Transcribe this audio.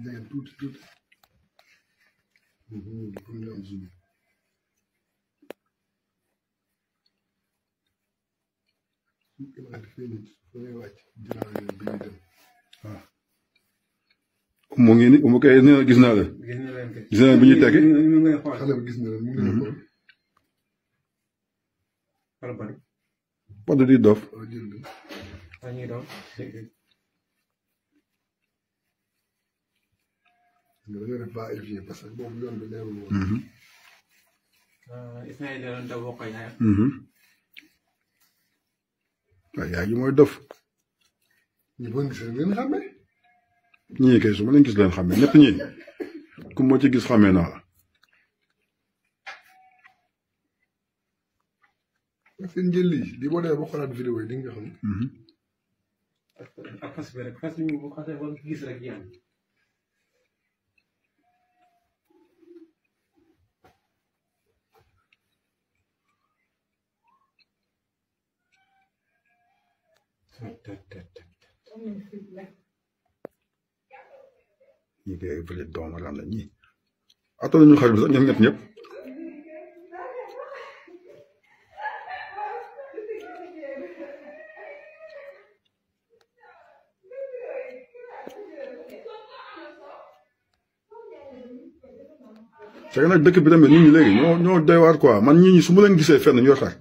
jege tuuti tuuti. Pour ñu am zoom. mu ngi ni mu koy gis naa la. gis naa la bi ñuy tekki. xale bi gis na la mu ngi leen xool. Pod di dof. nga dañoo def ba vérifier parce que boobu yoon bi leerul woon. waaw yaay ji mooy dof. ñi boo gisee leen xàmmee. ñii kay su ma leen gis leen xàmmee ñett ñii ku ma ci gis xàmmee naa la. seen njël lii boo demee ba xoolaat vidéo yi di nga xam. ak fas bi rek fas bi bu xasee ba gis rek yam. ñii kay ay bële doom la am na ñii. attan nañu xarit bi sax ñoom ñett ñëpp. c'est que nag dëkk bi tamit nit ñi léegi ñoo doy waar quoi man ñii ñi su ma leen gisee fenn ñoo xaar.